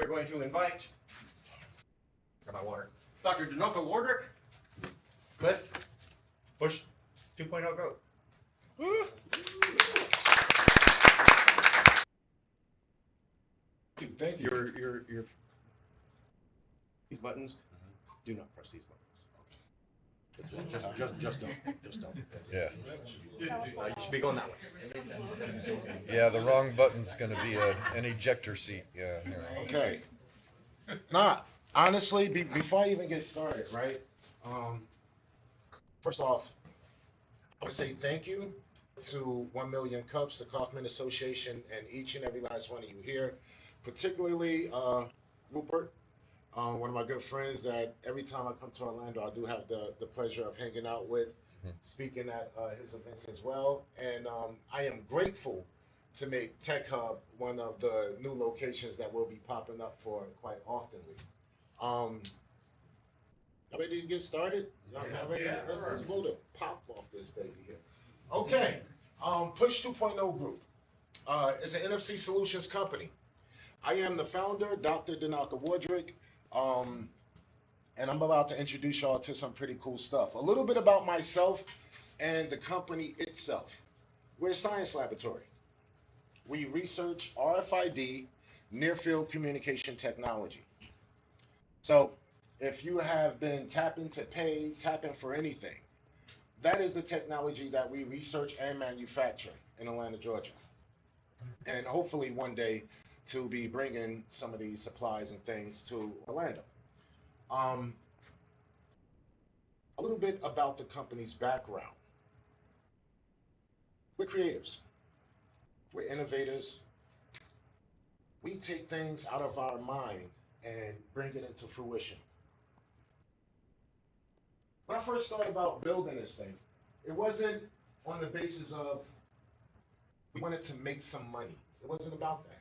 we're going to invite, got my water, Dr. Denoka Wardrick with Push 2.0 Growth. Thank you. These buttons, do not press these buttons. Just don't. Yeah. You should be going that way. Yeah, the wrong button's gonna be an ejector seat. Yeah. Okay. Nah, honestly, before I even get started, right? First off, I would say thank you to 1 Million Cups, the Kaufman Association, and each and every last one of you here, particularly Rupert, one of my good friends that every time I come to Orlando, I do have the pleasure of hanging out with, speaking at his events as well. And I am grateful to make Tech Hub one of the new locations that will be popping up for quite oftenly. Y'all ready to get started? Y'all ready? Let's blow the pop off this baby here. Okay. Push 2.0 Group is an NFC solutions company. I am the founder, Dr. Denoka Wardrick, and I'm about to introduce y'all to some pretty cool stuff. A little bit about myself and the company itself. We're a science laboratory. We research RFID, near-field communication technology. So if you have been tapping to pay, tapping for anything, that is the technology that we research and manufacture in Atlanta, Georgia. And hopefully one day to be bringing some of these supplies and things to Orlando. A little bit about the company's background. We're creatives. We're innovators. We take things out of our mind and bring it into fruition. When I first started about building this thing, it wasn't on the basis of we wanted to make some money. It wasn't about that.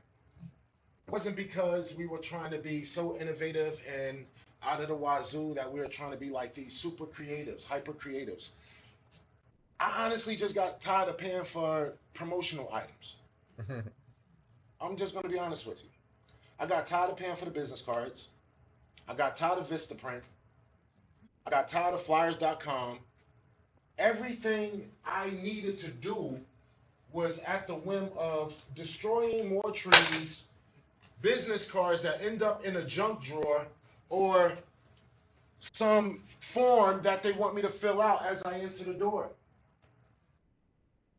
It wasn't because we were trying to be so innovative and out of the wazoo that we were trying to be like these super creatives, hyper creatives. I honestly just got tired of paying for promotional items. I'm just going to be honest with you. I got tired of paying for the business cards. I got tired of Vistaprint. I got tired of flyers.com. Everything I needed to do was at the whim of destroying more trees, business cards that end up in a junk drawer, or some form that they want me to fill out as I enter the door.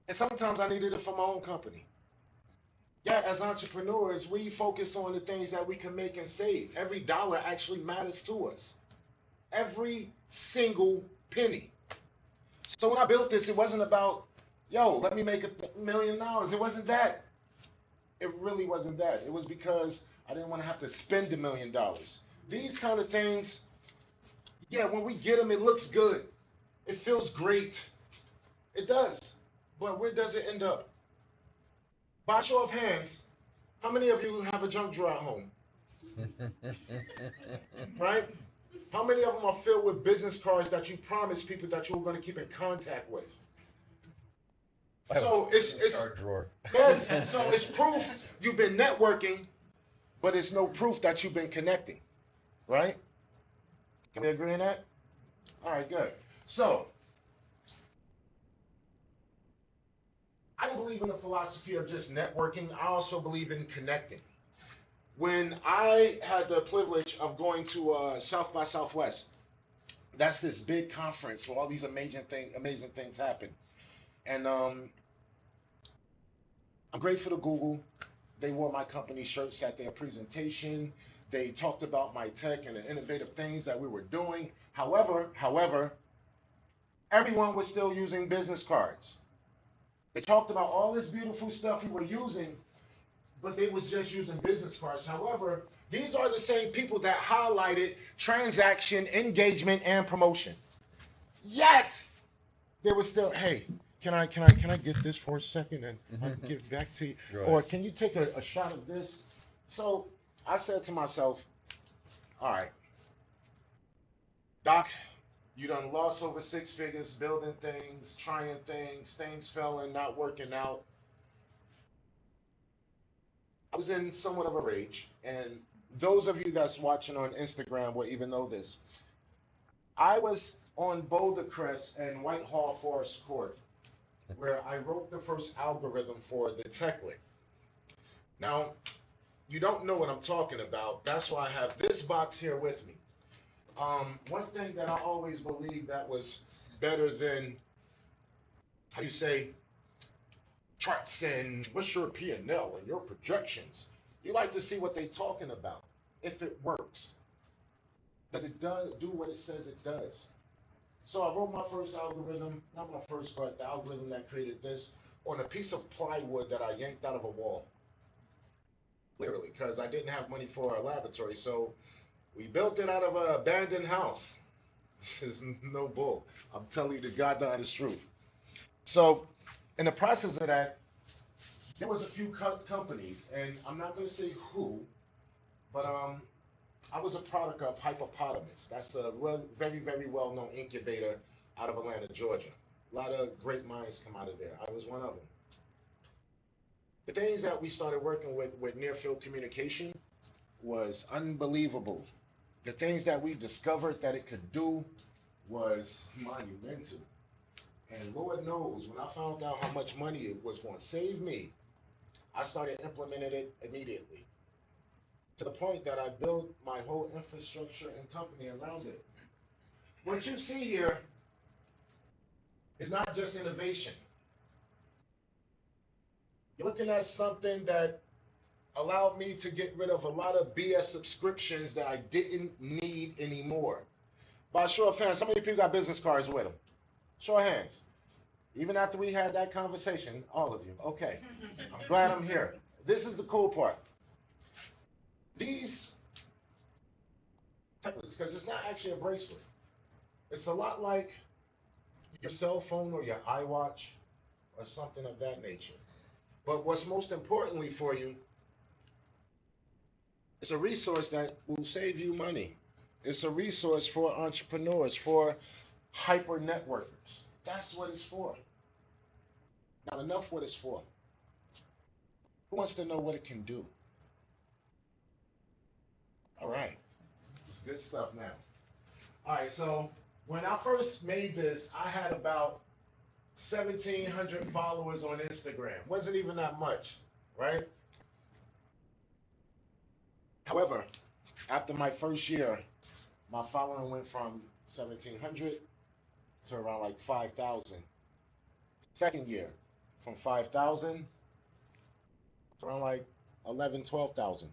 And sometimes I needed it for my own company. Yeah, as entrepreneurs, we focus on the things that we can make and save. Every dollar actually matters to us. Every single penny. So when I built this, it wasn't about, yo, let me make $1 million. It wasn't that. It really wasn't that. It was because I didn't want to have to spend $1 million. These kind of things, yeah, when we get them, it looks good. It feels great. It does. But where does it end up? By show of hands, how many of you have a junk drawer at home? Right? How many of them are filled with business cards that you promised people that you were going to keep in contact with? So it's card drawer. Yes, so it's proof you've been networking, but it's no proof that you've been connecting, right? Can we agree on that? All right, good. So I don't believe in the philosophy of just networking. I also believe in connecting. When I had the privilege of going to South by Southwest, that's this big conference where all these amazing things happen. And I'm grateful to Google. They wore my company shirts at their presentation. They talked about my tech and the innovative things that we were doing. However, everyone was still using business cards. They talked about all this beautiful stuff we were using, but they was just using business cards. However, these are the same people that highlighted transaction, engagement, and promotion. Yet, they were still, hey, can I get this for a second and I can give it back to you? Right. Or can you take a shot of this? So I said to myself, all right, Doc, you done lost over 6 figures building things, trying things failing, not working out. I was in somewhat of a rage, and those of you that's watching on Instagram will even know this. I was on Boulder Crest and Whitehall Forest Court, where I wrote the first algorithm for the TechLink. Now, you don't know what I'm talking about. That's why I have this box here with me. One thing that I always believed that was better than, how you say, charts and what's your P&L and your projections. You like to see what they're talking about. If it works, does it do what it says it does? So I wrote my first algorithm, not my first, but the algorithm that created this, on a piece of plywood that I yanked out of a wall. Literally, because I didn't have money for a laboratory. So we built it out of an abandoned house. This is no bull. I'm telling you the God honest truth. So in the process of that, there was a few companies, and I'm not going to say who, but I was a product of Hippopotamus. That's a very, very well-known incubator out of Atlanta, Georgia. A lot of great minds come out of there. I was one of them. The things that we started working with near-field communication was unbelievable. The things that we discovered that it could do was monumental. And Lord knows, when I found out how much money it was going to save me, I started implementing it immediately, to the point that I built my whole infrastructure and company around it. What you see here is not just innovation. You're looking at something that allowed me to get rid of a lot of BS subscriptions that I didn't need anymore. By show of hands, how many people got business cards with them? Show of hands. Even after we had that conversation, all of you. Okay, I'm glad I'm here. This is the cool part. These, because it's not actually a bracelet. It's a lot like your cell phone or your iWatch or something of that nature. But what's most importantly for you, it's a resource that will save you money. It's a resource for entrepreneurs, for hyper networkers. That's what it's for. Not enough what it's for. Who wants to know what it can do? All right. It's good stuff now. All right, so when I first made this, I had about 1,700 followers on Instagram. Wasn't even that much, right? However, after my first year, my following went from 1,700 to around like 5,000. Second year, from 5,000 to around like 11, 12,000.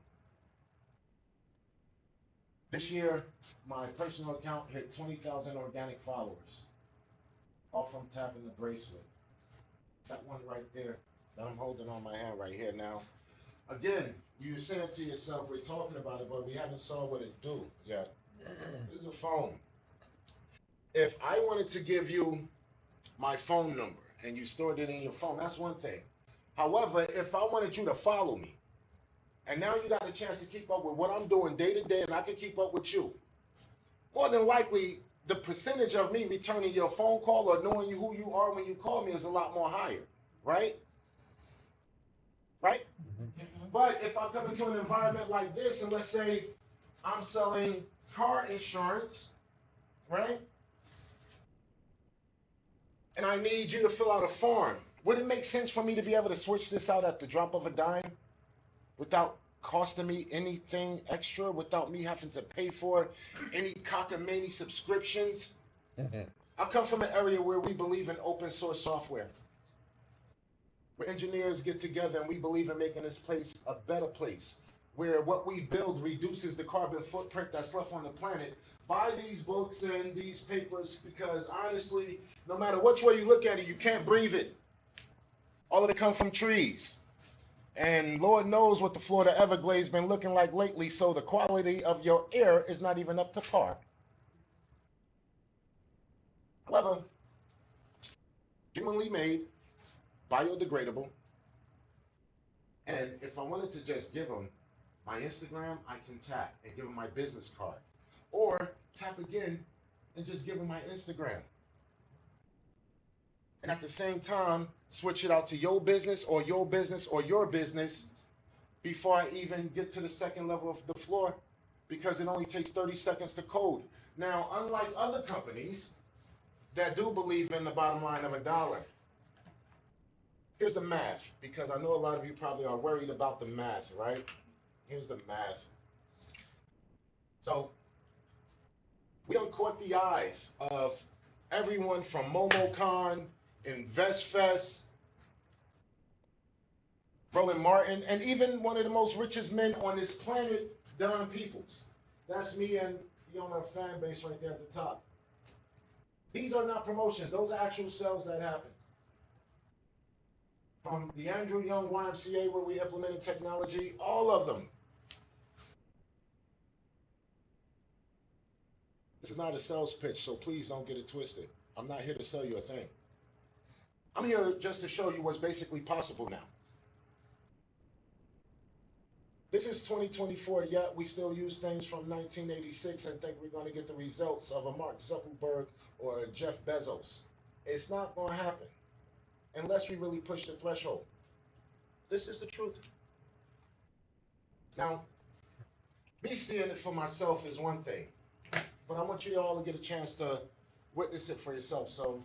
This year, my personal account hit 20,000 organic followers, all from tapping the bracelet. That one right there that I'm holding on my hand right here now. Again, you saying to yourself, we're talking about it, but we haven't saw what it do yet. This is a phone. If I wanted to give you my phone number and you stored it in your phone, that's one thing. However, if I wanted you to follow me, and now you got a chance to keep up with what I'm doing day to day, and I can keep up with you, more than likely, the percentage of me returning your phone call or knowing you who you are when you call me is a lot more higher, right? Right? Mm-hmm. But if I come into an environment like this, and let's say I'm selling car insurance, right? And I need you to fill out a form. Would it make sense for me to be able to switch this out at the drop of a dime without costing me anything extra, without me having to pay for any cockamamie subscriptions? I come from an area where we believe in open source software, where engineers get together and we believe in making this place a better place, where what we build reduces the carbon footprint that's left on the planet. Buy these books and these papers, because honestly, no matter which way you look at it, you can't breathe it. All of it comes from trees. And Lord knows what the Florida Everglades been looking like lately, so the quality of your air is not even up to par. However, humanly made, biodegradable, and if I wanted to just give them my Instagram, I can tap and give them my business card. Or tap again and just give them my Instagram. And at the same time, switch it out to your business or your business or your business before I even get to the second level of the floor because it only takes 30 seconds to code. Now, unlike other companies that do believe in the bottom line of $1, here's the math, because I know a lot of you probably are worried about the math, right? Here's the math. So we done caught the eyes of everyone from MomoCon, InvestFest, Roland Martin, and even one of the most richest men on this planet, Don Peoples. That's me and the owner of fan base right there at the top. These are not promotions. Those are actual sales that happen. From the Andrew Young YMCA, where we implemented technology, all of them. This is not a sales pitch, so please don't get it twisted. I'm not here to sell you a thing. I'm here just to show you what's basically possible now. This is 2024, yet we still use things from 1986 and think we're going to get the results of a Mark Zuckerberg or a Jeff Bezos. It's not going to happen unless we really push the threshold. This is the truth. Now, me seeing it for myself is one thing, but I want you all to get a chance to witness it for yourself. So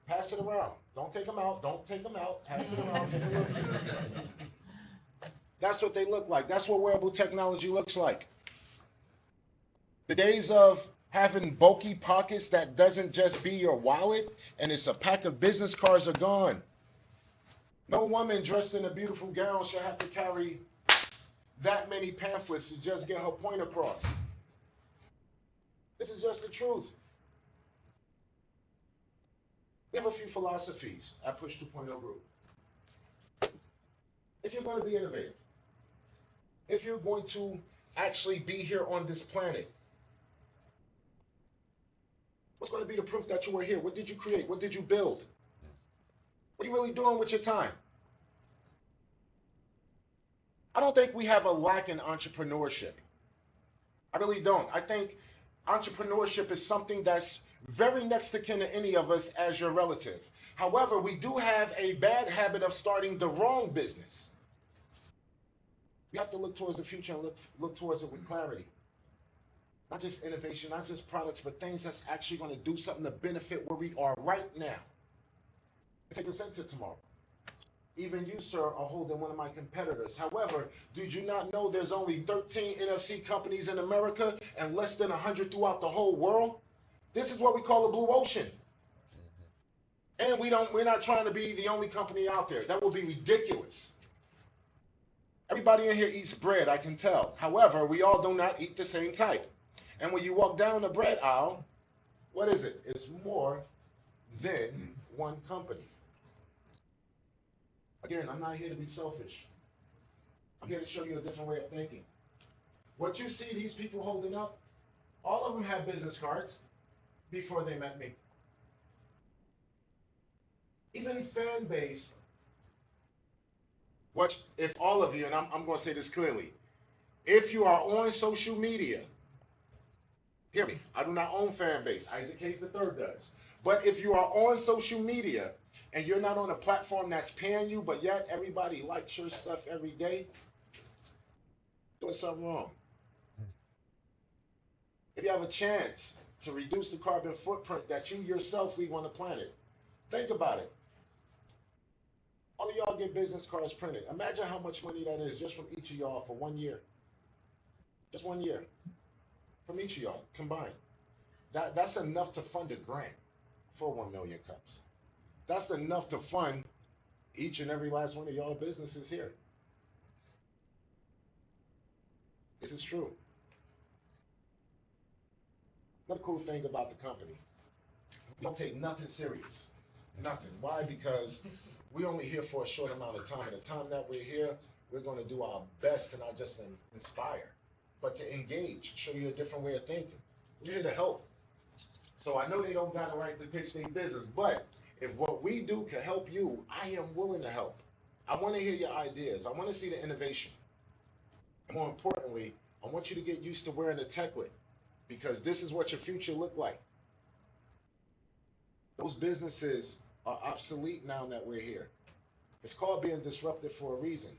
pass it around. Don't take them out. Don't take them out. Pass it around. Take a look. That's what they look like. That's what wearable technology looks like. The days of having bulky pockets that doesn't just be your wallet and it's a pack of business cards are gone. No woman dressed in a beautiful gown should have to carry that many pamphlets to just get her point across. This is just the truth. We have a few philosophies at Push 2.0 Group. If you're going to be innovative, if you're going to actually be here on this planet, what's going to be the proof that you were here? What did you create? What did you build? What are you really doing with your time? I don't think we have a lack in entrepreneurship. I really don't. I think entrepreneurship is something that's very next to kin to any of us as your relative. However, we do have a bad habit of starting the wrong business. We have to look towards the future and look towards it with clarity. Not just innovation, not just products, but things that's actually going to do something to benefit where we are right now. Take us into tomorrow. Even you, sir, are holding one of my competitors. However, did you not know there's only 13 NFC companies in America and less than 100 throughout the whole world? This is what we call a blue ocean. And we're not trying to be the only company out there. That would be ridiculous. Everybody in here eats bread, I can tell. However, we all do not eat the same type. And when you walk down the bread aisle, what is it? It's more than one company. Again, I'm not here to be selfish. I'm here to show you a different way of thinking. What you see these people holding up, all of them had business cards before they met me. Even fan base, what if all of you, and I'm going to say this clearly, if you are on social media, hear me, I do not own fan base. Isaac Hayes III does. But if you are on social media and you're not on a platform that's paying you, but yet everybody likes your stuff every day, doing something wrong. If you have a chance to reduce the carbon footprint that you yourself leave on the planet, think about it. All of y'all get business cards printed. Imagine how much money that is just from each of y'all for 1 year. Just 1 year. From each of y'all combined. That's enough to fund a grant for 1 million cups. That's enough to fund each and every last one of y'all businesses here. This is true. Another cool thing about the company, we don't take nothing serious. Nothing. Why? Because we're only here for a short amount of time. And the time that we're here, we're going to do our best to not just inspire, but to engage, show you a different way of thinking. We're here to help. So I know they don't got a right to pitch their business, but if what we do can help you, I am willing to help. I want to hear your ideas. I want to see the innovation. And more importantly, I want you to get used to wearing a techlet, because this is what your future look like. Those businesses are obsolete now that we're here. It's called being disruptive for a reason.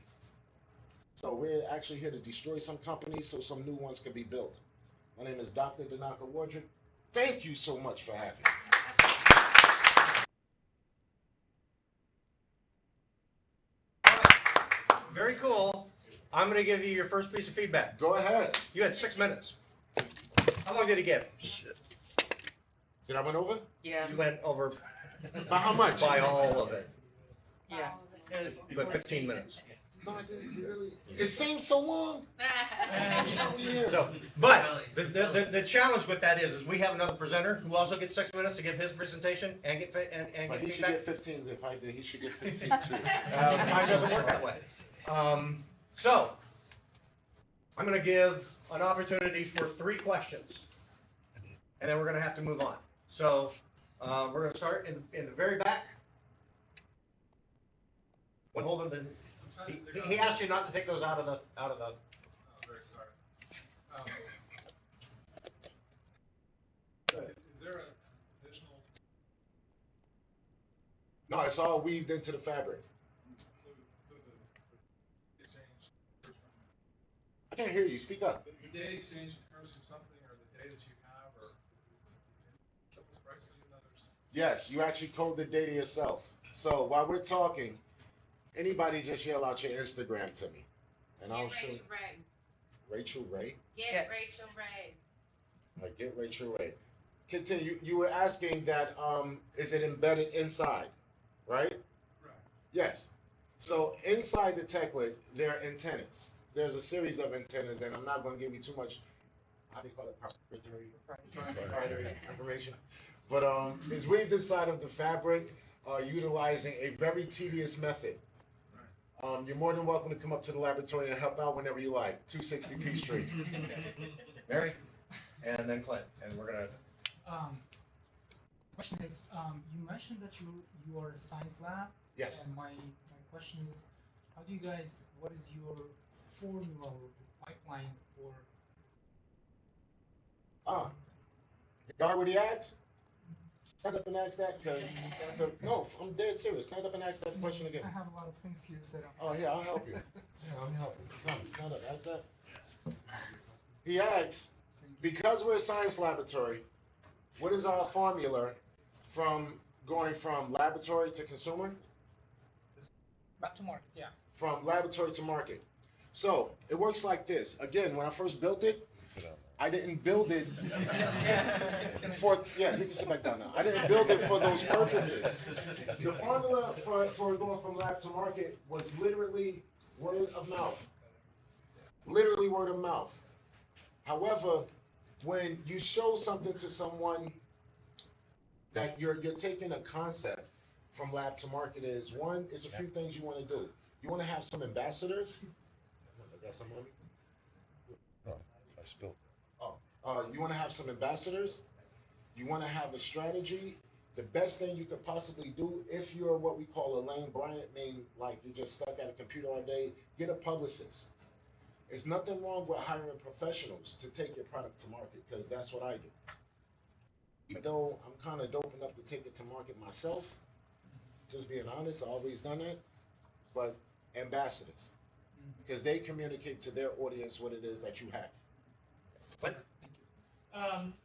So we're actually here to destroy some companies so some new ones can be built. My name is Dr. Denoka Wardrick. Thank you so much for having me. Very cool. I'm going to give you your first piece of feedback. Go ahead. You had 6 minutes. How long did it get? Did I went over? Yeah. You went over By how much? by all of it. Yeah. You went 15 minutes. No, I didn't really. It seems so long. So, but the challenge with that is we have another presenter who also gets 6 minutes to give his presentation and get and But get he should feedback. get 15. If I did, he should get 15 too. Mine doesn't work that way. So, I'm going to give an opportunity for 3 questions, and then we're going to have to move on. So, we're going to start in the very back. When holding the, he asked you not to take those out of the. Oh, very sorry. Is there an additional, No, it's all weaved into the fabric. so the exchange, I can't hear you. Speak up. the data exchange occurs from something, or the data that you have, or it's pricing and others? Yes, you actually code the data yourself. So while we're talking, anybody just yell out your Instagram to me, and I'll show. Rachel Ray. Rachel Ray. Get Rachel Ray. All right, get Rachel Ray. Continue. You were asking that is it embedded inside, right? Right. Yes. So inside the techlet, there are antennas. There's a series of antennas, and I'm not going to give you too much. How do you call it? Proprietary information. But it's weaved inside of the fabric, utilizing a very tedious method. You're more than welcome to come up to the laboratory and help out whenever you like. 260 Peachtree. Mary, and then Clint, and we're gonna. Question is, you mentioned that you are a science lab. Yes. And my question is, how do you guys? What is your formula or pipeline for? You heard what he asked? Stand up and ask that, because that's a no. I'm dead serious. Stand up and ask that question again. I have a lot of things here set up. Oh yeah, I'll help you. Yeah, let me help you. Come, stand up. Ask that. He asks, because we're a science laboratory, what is our formula from going from laboratory to consumer? Back to market, yeah. From laboratory to market. So it works like this. Again, when I first built it, I didn't build it for, yeah, you can sit back down now. I didn't build it for those purposes. The formula for going from lab to market was literally word of mouth. Literally word of mouth. However, when you show something to someone that you're taking a concept from lab to market is, one, it's a few things you want to do. You want to have some ambassadors. I got some on me. Oh, I spilled. You want to have some ambassadors. You want to have a strategy. The best thing you could possibly do, if you're what we call a Lane Bryant, mean like you're just stuck at a computer all day, get a publicist. There's nothing wrong with hiring professionals to take your product to market, because that's what I do. Even though I'm kind of dope enough to take it to market myself, just being honest, I've always done that. But ambassadors, because they communicate to their audience what it is that you have. Clint?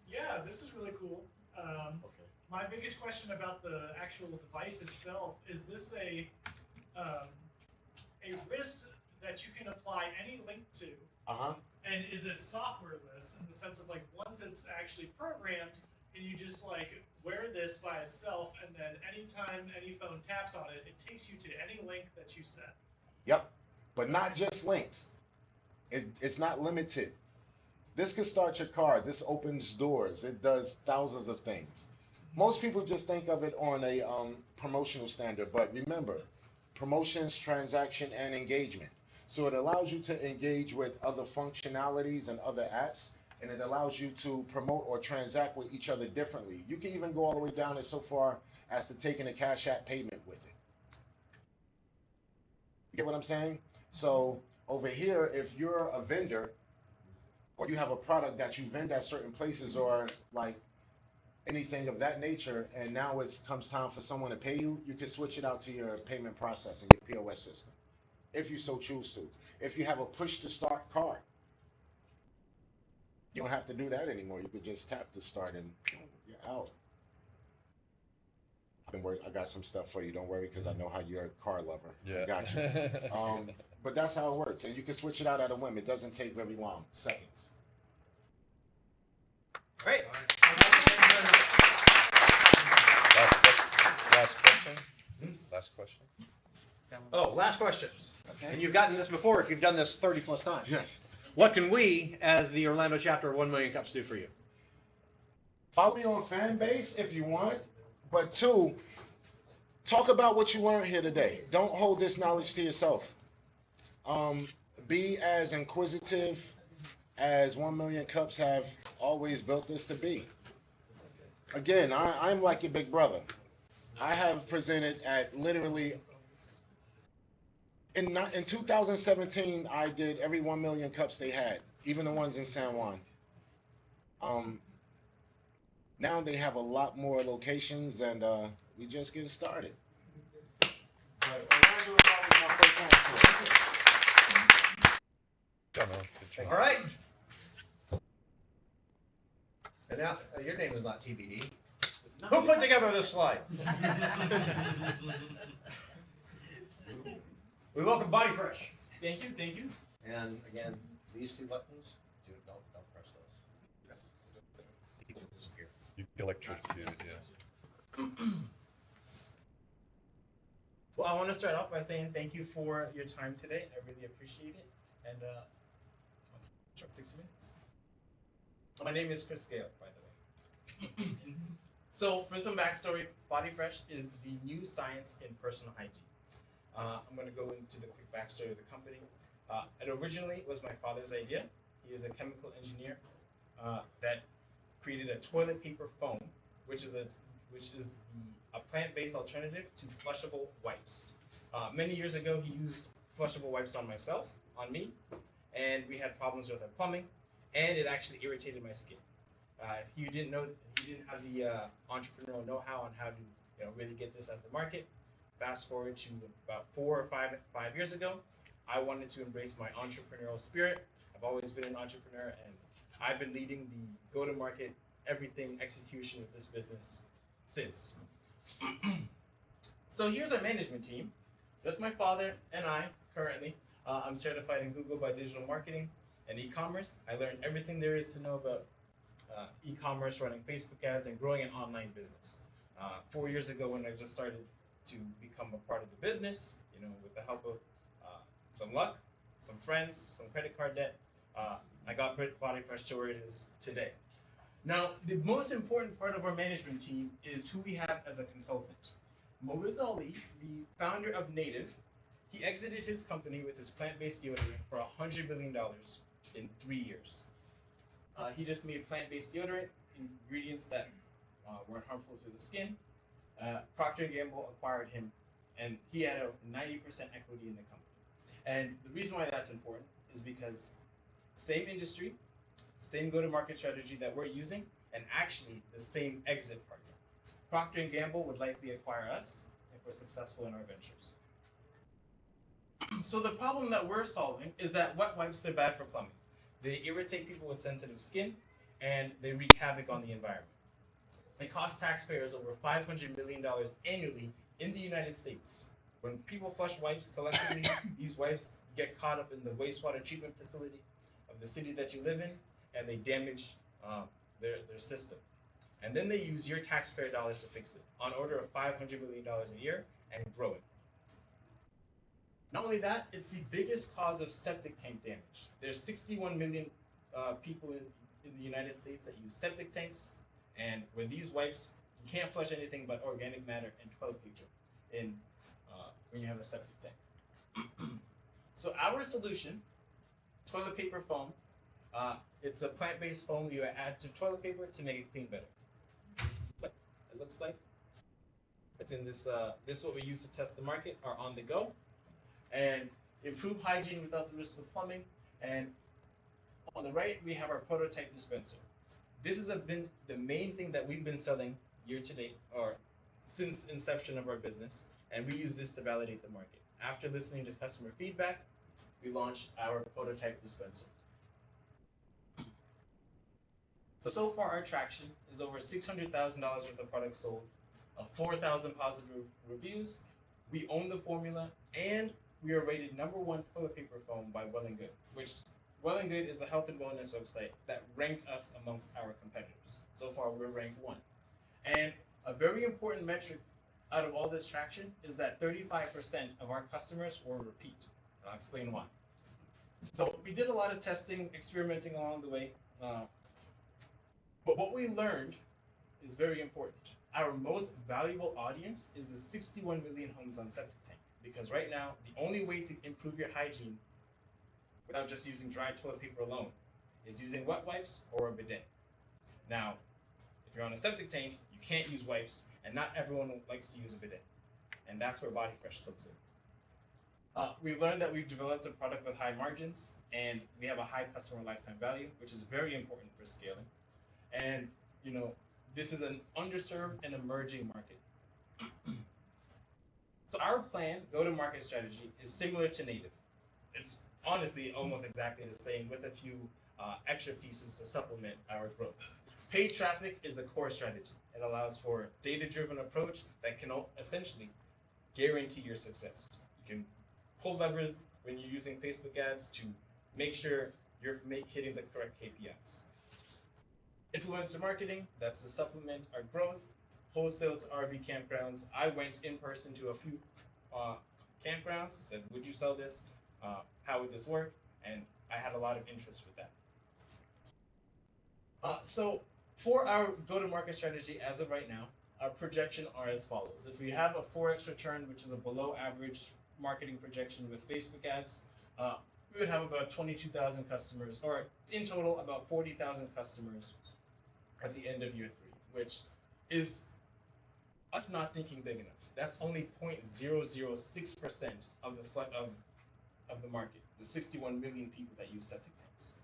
Yeah, this is really cool. Okay. My biggest question about the actual device itself, is this a wrist that you can apply any link to? Uh-huh. And is it softwareless in the sense of like once it's actually programmed and you just like wear this by itself, and then anytime any phone taps on it, it takes you to any link that you set? Yep. But not just links. It's not limited. This can start your car. This opens doors. It does thousands of things. Most people just think of it on a promotional standard, but remember, promotions, transaction, and engagement. So it allows you to engage with other functionalities and other apps, and it allows you to promote or transact with each other differently. You can even go all the way down as so far as to taking a Cash App payment with it. You get what I'm saying? So over here, if you're a vendor, or you have a product that you vend at certain places, or like anything of that nature, and now it comes time for someone to pay you, you can switch it out to your payment processing, your POS system. if you so choose to. If you have a push to start car, you don't have to do that anymore. You could just tap to start and you're out. I got some stuff for you. Don't worry, because I know how you're a car lover. Yeah. I got you. But that's how it works, and you can switch it out at a whim. It doesn't take very long, seconds. Great. Last question. Last question. Oh, last question. Okay. And you've gotten this before if you've done this 30 plus times. Yes. What can we, as the Orlando chapter of 1 Million Cups, do for you? Follow me on fan base if you want, but two, talk about what you learned here today. Don't hold this knowledge to yourself. Be as inquisitive as 1 Million Cups have always built us to be. Again, I'm like your big brother. I have presented at literally in 2017. I did every 1 Million Cups they had, even the ones in San Juan. Now they have a lot more locations, and we just getting started. But Orlando is always my first answer. Don't know. Good job. All right. And now, your name is not TBD. Who put together this slide? We welcome Bodifresh. Thank you, thank you. And again, these two buttons, don't press those. Here. You electrocuted, yeah. Well, I want to start off by saying thank you for your time today. I really appreciate it. And 6 minutes. My name is Chris Gayle, by the way. So, for some backstory, Bodifresh is the new science in personal hygiene. I'm going to go into the quick backstory of the company. It originally was my father's idea. He is a chemical engineer that created a toilet paper foam, which is a plant-based alternative to flushable wipes. Many years ago, he used flushable wipes on me, and we had problems with our plumbing, and it actually irritated my skin. He didn't have the entrepreneurial know-how on how to really get this at the market. Fast forward to about 4 or 5 years ago, I wanted to embrace my entrepreneurial spirit. I've always been an entrepreneur, and I've been leading the go-to-market, everything execution of this business since. So here's our management team. That's my father and I currently. I'm certified in Google by digital marketing and e-commerce. I learned everything there is to know about e-commerce, running Facebook ads, and growing an online business. 4 years ago, when I just started to become a part of the business, with the help of some luck, some friends, some credit card debt, I got Bodifresh to where it is today. Now, the most important part of our management team is who we have as a consultant. Moiz Ali, the founder of Native, he exited his company with his plant-based deodorant for $100 million in 3 years. He just made plant-based deodorant, ingredients that weren't harmful to the skin. Procter & Gamble acquired him, and he had a 90% equity in the company. And the reason why that's important is because same industry, same go-to-market strategy that we're using, and actually the same exit partner. Procter & Gamble would likely acquire us if we're successful in our ventures. So the problem that we're solving is that wet wipes, they're bad for plumbing. They irritate people with sensitive skin, and they wreak havoc on the environment. They cost taxpayers over $500 million annually in the United States. When people flush wipes collectively, these wipes get caught up in the wastewater treatment facility of the city that you live in, and they damage their system. And then they use your taxpayer dollars to fix it, on order of $500 million a year, and growing. Not only that, it's the biggest cause of septic tank damage. There's 61 million people in the United States that use septic tanks, and with these wipes, you can't flush anything but organic matter and toilet paper when you have a septic tank. So our solution, toilet paper foam, it's a plant-based foam you add to toilet paper to make it clean better. This is what it looks like. It's in this. This is what we use to test the market, our on the go, and improve hygiene without the risk of plumbing. And on the right, we have our prototype dispenser. This has been the main thing that we've been selling year to date, or since inception of our business, and we use this to validate the market. after listening to customer feedback, we launched our prototype dispenser. So far our traction is over $600,000 worth of products sold, 4,000 positive reviews. We own the formula, and we are rated #1 toilet paper foam by Well and Good, which Well and Good is a health and wellness website that ranked us amongst our competitors. So far, we're ranked 1. And a very important metric out of all this traction is that 35% of our customers were repeat. And I'll explain why. So we did a lot of testing, experimenting along the way. But what we learned is very important. Our most valuable audience is the 61 million homes on septic tank. Because right now, the only way to improve your hygiene without just using dry toilet paper alone is using wet wipes or a bidet. Now, if you're on a septic tank, you can't use wipes, and not everyone likes to use a bidet. And that's where Bodifresh comes in. We learned that we've developed a product with high margins, and we have a high customer lifetime value, which is very important for scaling. And, you know, this is an underserved and emerging market. So our plan, go-to-market strategy, is similar to native. It's honestly almost exactly the same with a few extra pieces to supplement our growth. Paid traffic is the core strategy. It allows for data-driven approach that can essentially guarantee your success. You can pull levers when you're using Facebook ads to make sure you're hitting the correct KPIs. Influencer marketing, that's to supplement our growth. Wholesale to RV campgrounds. I went in person to a few campgrounds, said, would you sell this? How would this work? And I had a lot of interest with that. So for our go-to-market strategy as of right now, our projection are as follows. If we have a 4x return, which is a below average marketing projection with Facebook ads, we would have about 22,000 customers, or in total about 40,000 customers at the end of year 3, which is us not thinking big enough. That's only 0.006% of the market, the 61 million people that use septic tanks.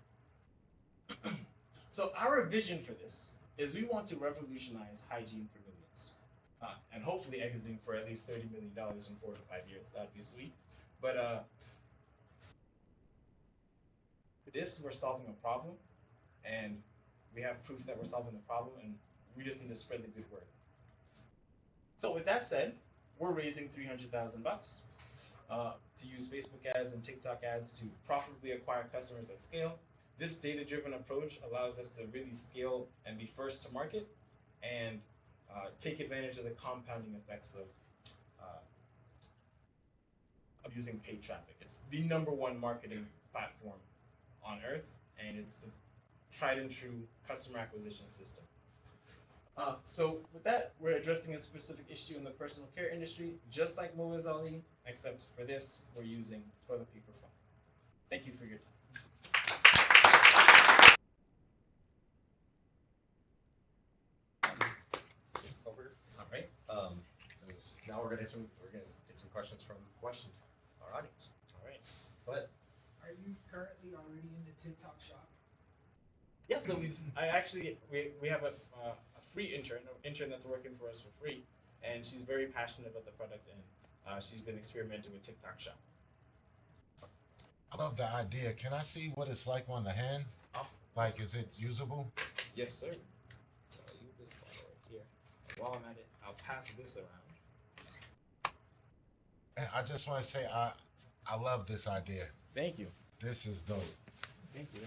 So our vision for this is we want to revolutionize hygiene for millions, and hopefully exiting for at least $30 million in 4 to 5 years. That'd be sweet. But for this, we're solving a problem, and we have proof that we're solving the problem, and we just need to spread the good word. So with that said, we're raising $300,000 to use Facebook ads and TikTok ads to profitably acquire customers at scale. This data-driven approach allows us to really scale and be first to market and take advantage of the compounding effects of using paid traffic. It's the #1 marketing platform on earth, and it's the tried and true customer acquisition system. So with that, we're addressing a specific issue in the personal care industry, just like Muaz Ali, except for this, we're using toilet paper foam. Thank you for your time. Over. All right. Now we're gonna get some questions from our audience. All right. Go ahead. Are you currently already in the TikTok shop? Yeah, so we have a free intern that's working for us for free, and she's very passionate about the product, and she's been experimenting with TikTok Shop. I love the idea. Can I see what it's like on the hand? Like, is it usable? Yes, sir. So I'll use this bottle right here. And while I'm at it, I'll pass this around. And I just want to say I love this idea. Thank you. This is dope. Thank you.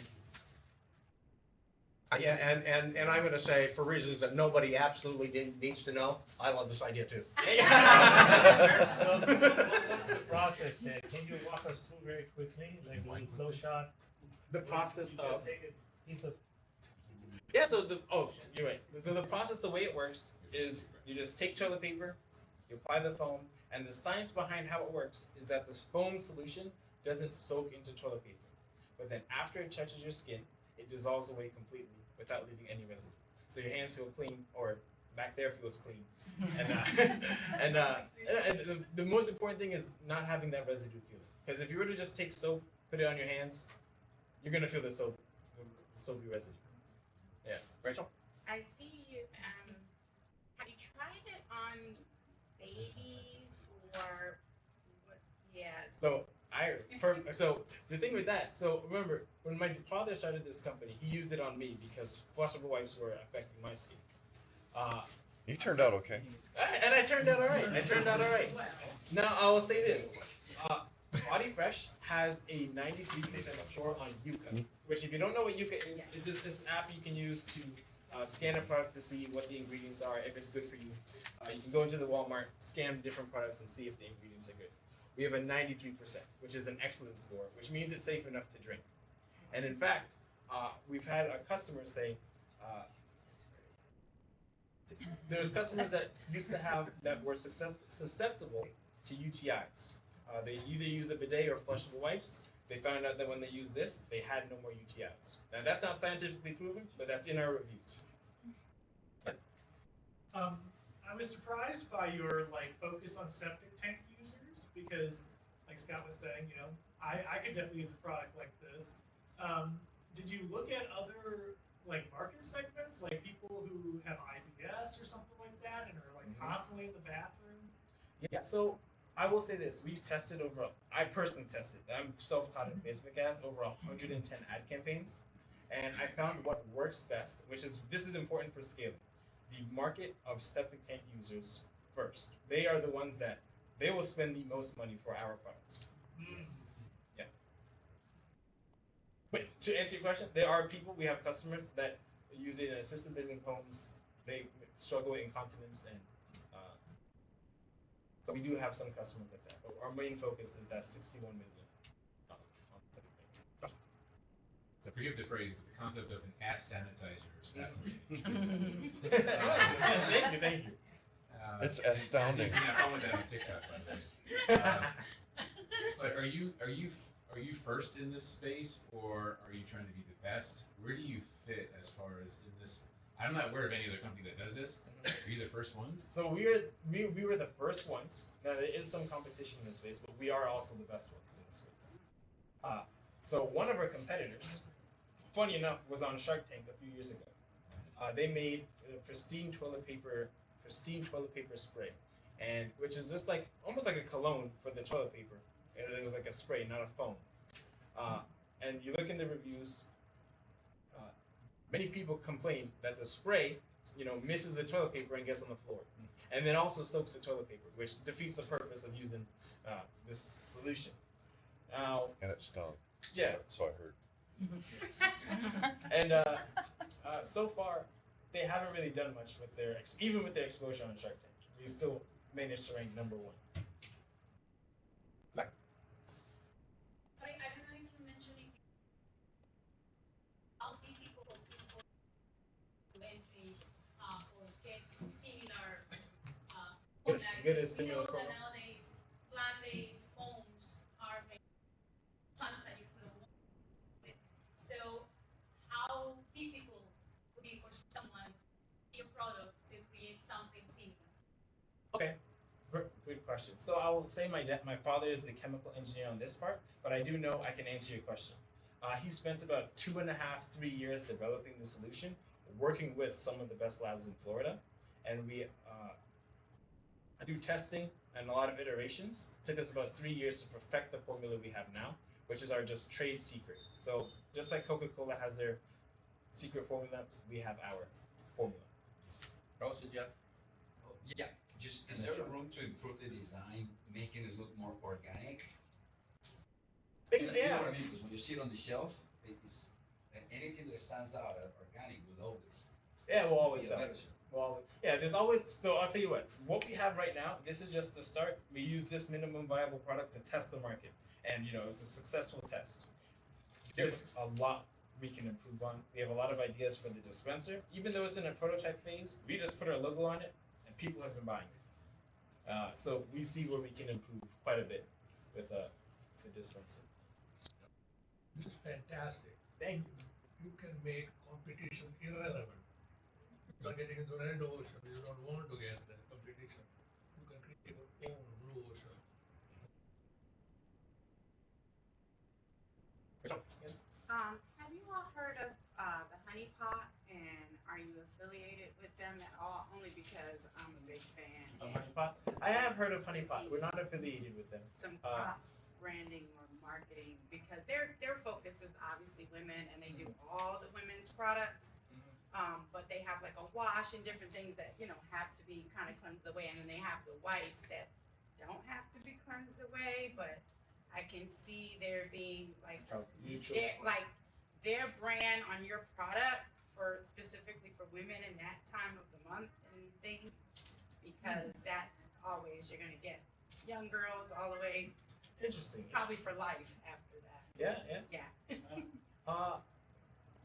Yeah, and I'm going to say, for reasons that nobody absolutely needs to know, I love this idea too. What's the process there? Can you walk us through very quickly, like the flow chart? The process You of just take a piece of yeah. So you're right. The process, the way it works is you just take toilet paper, you apply the foam, and the science behind how it works is that the foam solution doesn't soak into toilet paper, but then after it touches your skin, it dissolves away completely without leaving any residue. So your hands feel clean, or back there feels clean. And the most important thing is not having that residue feeling. Because if you were to just take soap, put it on your hands, you're gonna feel the soapy residue. Yeah, Rachel. I see you. Have you tried it on babies or Yeah. So so the thing with that, so remember when my father started this company, he used it on me because flushable wipes were affecting my skin. You turned out okay. And I turned out all right. I turned out all right. Now I will say this: Bodifresh has a 93% score on Yuka, which if you don't know what Yuka is, it's just this app you can use to scan a product to see what the ingredients are, if it's good for you. You can go into the Walmart, scan different products, and see if the ingredients are good. We have a 93%, which is an excellent score, which means it's safe enough to drink. And in fact, we've had a customer say, there's customers that used to have that were susceptible to UTIs. They either use a bidet or flushable wipes. They found out that when they used this, they had no more UTIs. Now that's not scientifically proven, but that's in our reviews. I was surprised by your focus on septic tank users because, like Scott was saying, I could definitely use a product like this. Did you look at other market segments, like people who have IBS or something like that and are constantly in the bathroom? Yeah, so I will say this: we've tested I personally tested. I'm self-taught in Facebook ads, over 110 ad campaigns, and I found what works best, this is important for scaling. The market of septic tank users first. They are the ones that they will spend the most money for our products. Yes. Yeah. But to answer your question, there are people, we have customers that use it in assisted living homes. They struggle with incontinence, and so we do have some customers like that. But our main focus is that 61 million on septic tank. So forgive the phrase, but the concept of an ass sanitizer is fascinating. Thank you. It's astounding. I followed that on TikTok, by the way. But are you first in this space, or are you trying to be the best? Where do you fit as far as in this? I'm not aware of any other company that does this. Are you the first ones? So we were the first ones. Now there is some competition in this space, but we are also the best ones in this space. So one of our competitors, funny enough, was on Shark Tank a few years ago. They made pristine toilet paper spray, and which is just almost like a cologne for the toilet paper. And it was like a spray, not a foam. And you look in the reviews, many people complain that the spray, misses the toilet paper and gets on the floor, and then also soaks the toilet paper, which defeats the purpose of using this solution. Now, And it stung. yeah. So I heard. And so far, they haven't really done much with even with their exposure on Shark Tank. We still managed to rank #1. Sorry, I don't know if you mentioned it. How difficult is for entry or get similar Good as similar that product. nowadays plant-based homes are made plants that you put on. So how difficult would it be for someone your product to create something similar? Okay, good question. So I will say my father is the chemical engineer on this part, but I do know I can answer your question. He spent about 2.5, 3 years developing the solution, working with some of the best labs in Florida, and we do testing and a lot of iterations. It took us about 3 years to perfect the formula we have now, which is our just trade secret. So just like Coca-Cola has their secret formula, we have our formula. Also, Jeff? Oh, yeah, is there room to improve the design, making it look more organic? You know what I mean? Because when you see it on the shelf, it's anything that stands out organic will always. Yeah, we'll always be sell. better. Well, yeah, there's always. So I'll tell you what we have right now. This is just the start. We use this minimum viable product to test the market, and it's a successful test. There's a lot we can improve on. We have a lot of ideas for the dispenser. Even though it's in a prototype phase, we just put our logo on it, and people have been buying it. So we see where we can improve quite a bit with the dispenser. This is fantastic. Thank you. You can make competition irrelevant. You are getting into red ocean. You don't want to get the competition. You can create your own blue ocean. Have you all heard of the Honey Pot, and are you affiliated with them at all? Only because I'm a big fan. Of Honey Pot? I have heard of Honey Pot. We're not affiliated with them. Some cross branding or marketing, because their focus is obviously women, and they do all the women's products. But they have like a wash and different things that have to be kind of cleansed away, and then they have the wipes that don't have to be cleansed away. But I can see there being like their brand on your product for specifically for women in that time of the month and things, because that's always you're gonna get young girls all the way. Interesting. Probably for life after that. Yeah.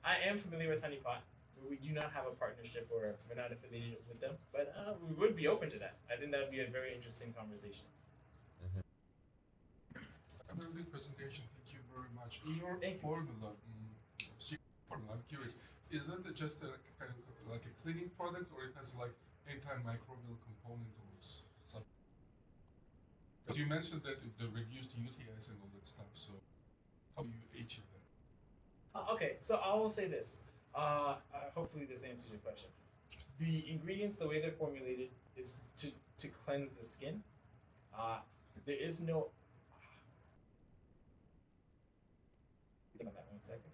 I am familiar with Honey Pot. We do not have a partnership, or we're not affiliated with them, but we would be open to that. I think that would be a very interesting conversation. Very good presentation. Thank you very much. In your formula, I'm curious, is that just a kind of like a cleaning product, or it has like antimicrobial component or something? Because you mentioned that the reduced UTIs and all that stuff. So how do you achieve that? Okay, so I will say this. Hopefully this answers your question. The ingredients, the way they're formulated, is to cleanse the skin. There is no. Think on that 1 second.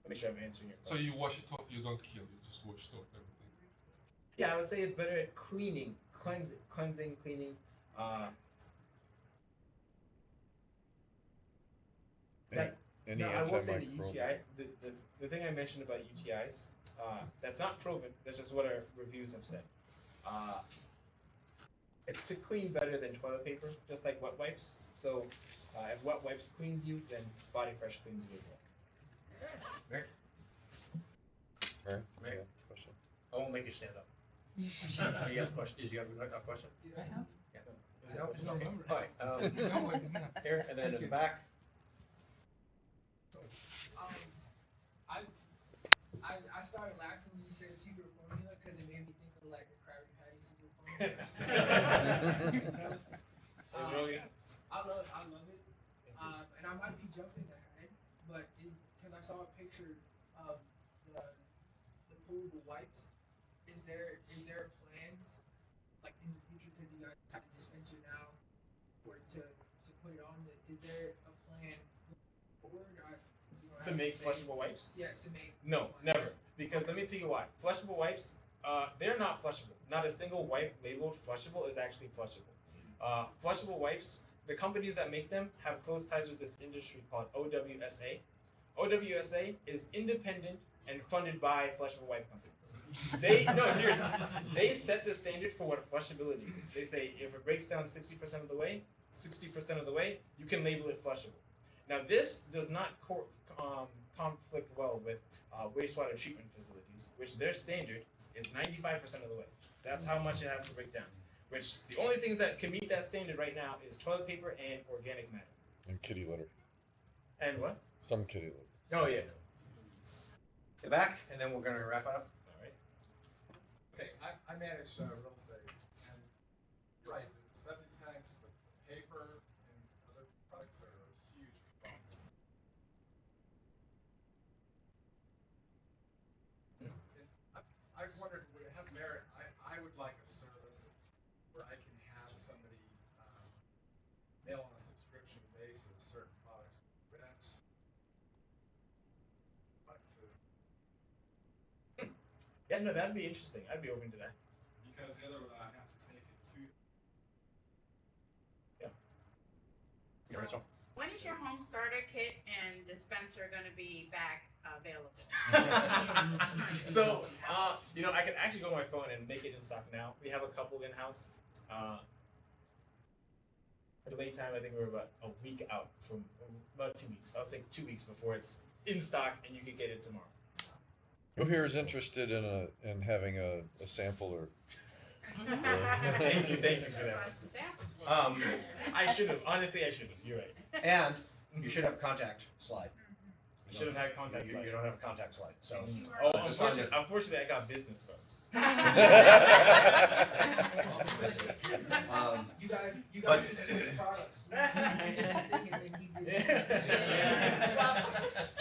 Make sure I'm answering your question. So you wash it off, you don't kill, you just wash it off everything. Yeah, I would say it's better at cleaning, cleansing, cleaning. Any I will say the antimicrobial. UTI, the thing I mentioned about UTIs, that's not proven. That's just what our reviews have said. It's to clean better than toilet paper, just like wet wipes. So if wet wipes cleans you, then Bodifresh cleans you as well. Rick? Rick? Question. I won't make you stand up. You got a question? Did you have a question? I have. Yeah. No? I don't remember. All right. No, I did not. Here, and then in the back. I started laughing when you said secret formula because it made me think of like the Krabby Patty secret formula. I love it. And I might be jumping ahead, but because I saw a picture of the poolable wipes, is there plans like in the future, because you guys have a dispenser now, or to put it on? Is there a plan forward? To make flushable wipes? Yes, to make. No, never. Because let me tell you why. Flushable wipes, they're not flushable. Not a single wipe labeled flushable is actually flushable. Flushable wipes, the companies that make them have close ties with this industry called OWSA. OWSA is independent and funded by flushable wipe companies. Seriously, they set the standard for what flushability is. They say if it breaks down 60% of the way, you can label it flushable. Now this does not conflict well with wastewater treatment facilities, which their standard is 95% of the way. That's how much it has to break down. Which the only things that can meet that standard right now is toilet paper and organic matter. And kitty litter. And what? Some kitty litter. Oh yeah. The back, and then we're gonna wrap it up. All right. Okay, I manage real estate, and you're right, the septic tanks, the paper, and other products are huge components. I wondered, would it have merit? I would like a service where I can have somebody mail on a subscription basis certain products. Perhaps. Yeah, no, that'd be interesting. I'd be open to that. Because the other I have to take it to. Yeah. Rachel. When is your home starter kit and dispenser going to be back available? So, I can actually go on my phone and make it in stock now. We have a couple in-house. At the late time, I think we're about a week out from about 2 weeks. I'll say 2 weeks before it's in stock and you can get it tomorrow. Who here is interested in having a sample or? Thank you for that. I should have. Honestly, I should have. You're right. And you should have a contact slide. I should have had contact You light. don't have a contact light, so. Oh, Just on unfortunately, I got business phones. You but- guys should see the products.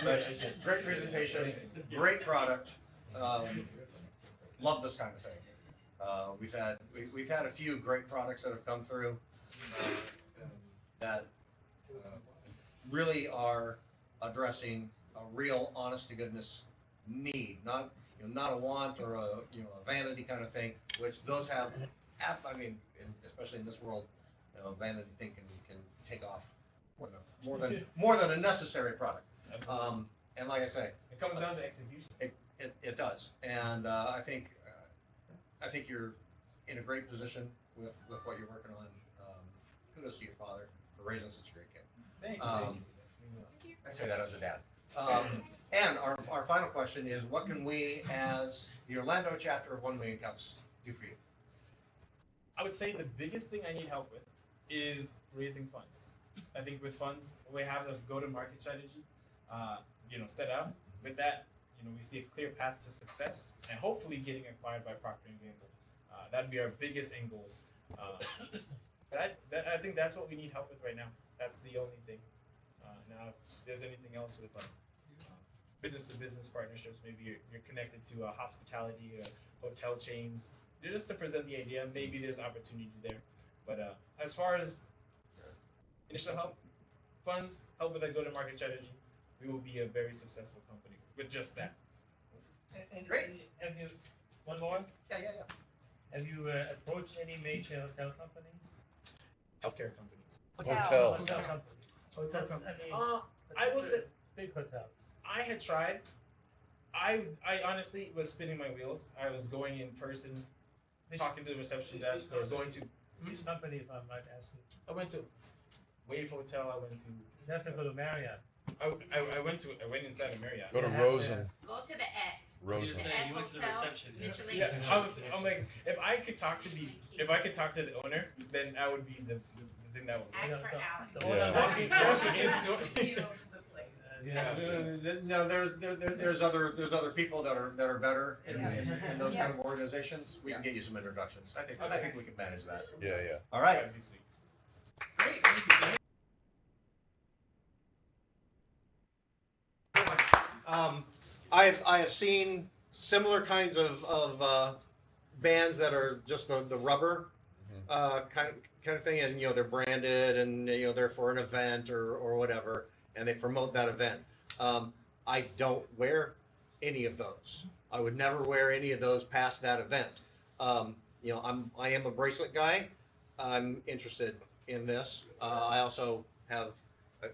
But great presentation, great product. Love this kind of thing. We've had a few great products that have come through that really are addressing a real, honest to goodness need, not not a want or a a vanity kind of thing, which those have. I mean, especially in this world, vanity thing can take off more than a necessary product. And like I say, It comes down to execution. it does, and I think you're in a great position with what you're working on. Kudos to your father for raising such a great kid. Thank you. I say that as a dad. And our final question is, what can we, as the Orlando chapter of 1 Million Cups, do for you? I would say the biggest thing I need help with is raising funds. I think with funds, we have a go-to-market strategy, set out. With that, we see a clear path to success and hopefully getting acquired by Procter & Gamble. That'd be our biggest end goal. But I think that's what we need help with right now. That's the only thing. Now, if there's anything else with business-to-business partnerships, maybe you're connected to hospitality or hotel chains, just to present the idea, maybe there's opportunity there. But as far as initial help, funds, help with a go-to-market strategy, we will be a very successful company with just that. Great. Have you, one more? Yeah. Have you approached any major hotel companies? Healthcare companies. Hotel. Hotel companies. Hotels, I mean, I will say, big hotels. I had tried. I honestly was spinning my wheels. I was going in person, talking to the reception desk, or going to. Which company, if I might ask you? I went to Wave Hotel. I went to. You have to go to Marriott. I went inside of Marriott. Go to Rosen. Go to the X. Rosen. You went to the reception. Yeah, I'm like, if I could talk to the owner, then I would be the thing that would. Ask for Alex. The owner Yeah. Walking into it. No, there's other people that are better in those kind of organizations. We can get you some introductions. I think we can manage that. Yeah. All right. Great. I have seen similar kinds of bands that are just the rubber kind of thing, and they're branded, and they're for an event or whatever, and they promote that event. I don't wear any of those. I would never wear any of those past that event. I am a bracelet guy. I'm interested in this. I also have.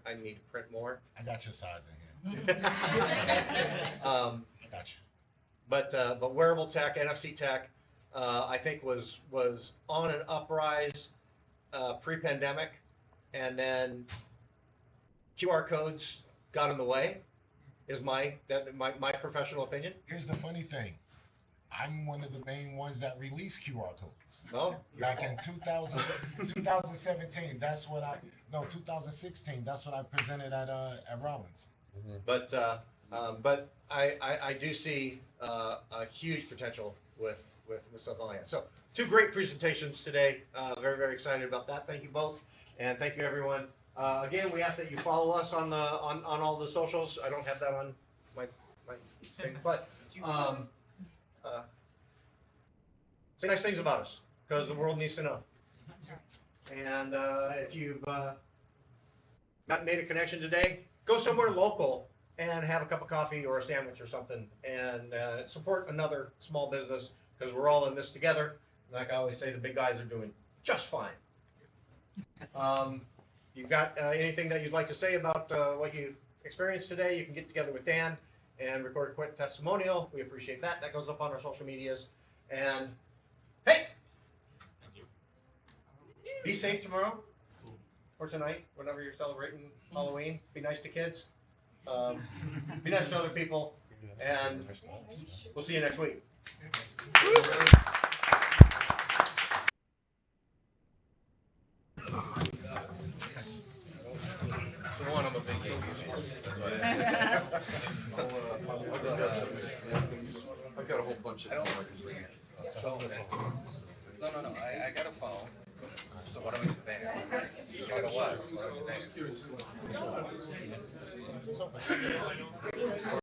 I need to print more. I got your size in here. I got you. But wearable tech, NFC tech, I think was on an uprise pre-pandemic, and then QR codes got in the way. Is my professional opinion. Here's the funny thing. I'm one of the main ones that release QR codes. Oh, like in 2017, 2016, that's what I presented at Rollins. But I do see a huge potential with something like that. So 2 great presentations today. Very, very excited about that. Thank you both, and thank you everyone. Again, we ask that you follow us on all the socials. I don't have that on my thing, but say nice things about us, because the world needs to know. That's right. And if you've not made a connection today, go somewhere local and have a cup of coffee or a sandwich or something, and support another small business, because we're all in this together. Like I always say, the big guys are doing just fine. You've got anything that you'd like to say about what you experienced today, you can get together with Dan and record a quick testimonial. We appreciate that. That goes up on our social medias. And hey, be safe tomorrow or tonight, whenever you're celebrating Halloween. Be nice to kids. Be nice to other people. And we'll see you next week. So one, I'm a big I've got a whole bunch of them. No, I got a phone. So what do we do there? You got a what? What do we do there?